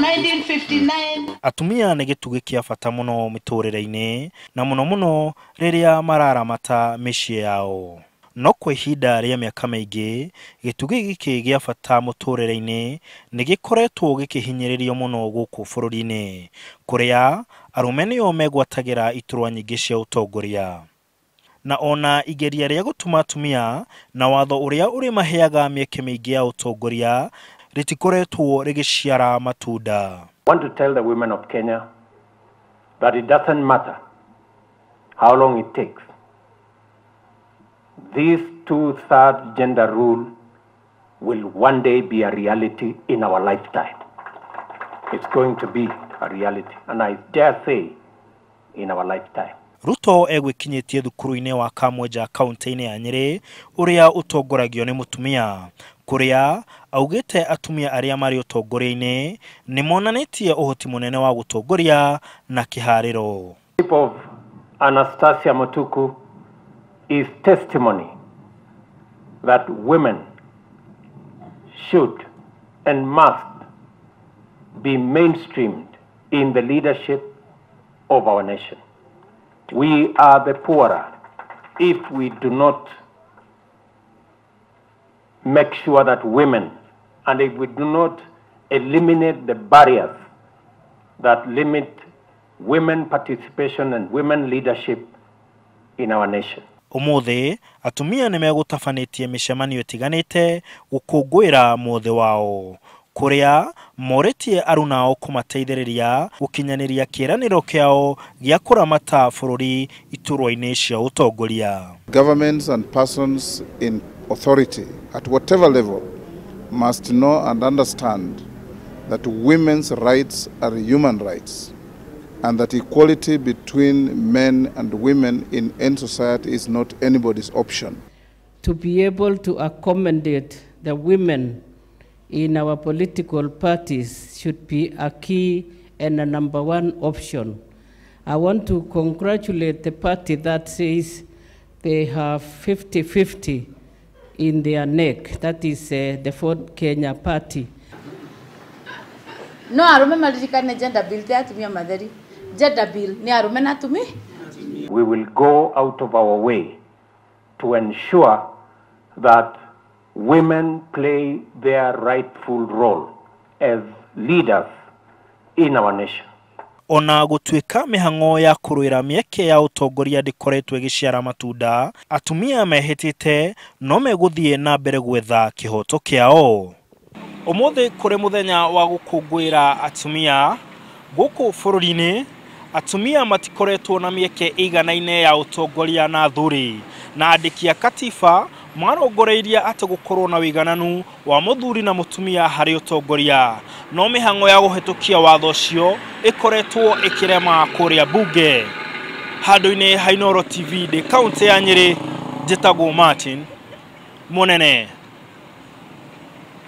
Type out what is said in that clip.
1959. Atumia nĩ gĩtugĩ kĩa bata mũno mĩtũrĩre-inĩ na mũno rĩrĩa mararamata mĩciĩ yao. No kwa ihinda rĩa mĩaka mĩingĩ gĩtugĩ gĩkĩ gĩa bata mũtũrĩre-inĩ nĩ gĩkoretwo gĩkĩhinyĩrĩrio mũno gũkũ bũrũri-inĩ, kũrĩa arũme nĩo megwatagĩra iturwa nyingĩ cia utongoria. Na ona igeria rĩa gũtuma atumia na watho ũrĩa ũrĩ maheaga mĩeke mĩingĩ ya utongoria rĩtikoretwo rĩgĩciara matunda. I want to tell the women of Kenya that it doesn't matter how long it takes. This 2/3 gender rule will one day be a reality in our lifetime. It's going to be a reality, and I dare say in our lifetime. Ruto egwikinyitie thukuru-ini wa Kamwenja kaunti-ini ya Nyeri uria utongoragio ni mutumia, kuria augite atumia aria mari utongoria-ini ni monanitie uhoti munene wa gutongoria na kihariro. Of Anastasia Mutuku is testimony that women should and must be mainstreamed in the leadership of our nation. We are the poorer if we do not make sure that women, and if we do not eliminate the barriers that limit women participation and women leadership in our nation. Umuthi atumia nĩ megũtabanĩtie mĩcemanio ĩtiganĩte gũkũngũĩra mũthĩ wao, kuria moretie arunao kũmateithĩrĩria gũkinyanĩria kĩĩranĩro kĩao gĩa kũramata bũrũri iturwa-ini cia utongoria. Governments and persons in authority at whatever level must know and understand that women's rights are human rights, and that equality between men and women in any society is not anybody's option. To be able to accommodate the women in our political parties should be a key and a #1 option. I want to congratulate the party that says they have 50-50 in their neck. That is the Ford Kenya party. No, I remember the gender bill that we are gender bill. We will go out of our way to ensure that women play their rightful role as leaders in our nation. Ona gũtuĩka mĩhang'o ya kũrũĩra mĩeke ya utongoria ndĩkoretwo ĩgĩciara matunda, atumia mehĩtĩte no megũthiĩ na mbere gwetha kĩhoto kĩao. Ũmũthĩ kũrĩ mũthenya wa gũkũngũĩra atumia gũkũ bũrũri-inĩ, atumia matikoretwo na mĩeke ĩiganaine ya utongoria na athuri, na andĩki a katiba marongoreirie atĩ gũkorwo na uigananu wa mũthuri na mũtumia harĩ utongoria, no mĩhang'o ya kũhetũkia watho ũcio ĩkoretwo ĩkĩrema kũrĩa mbunge. Handũ-inĩ ha Inooro TV de kaunti ya Nyeri, njĩtagwo Martin Munini.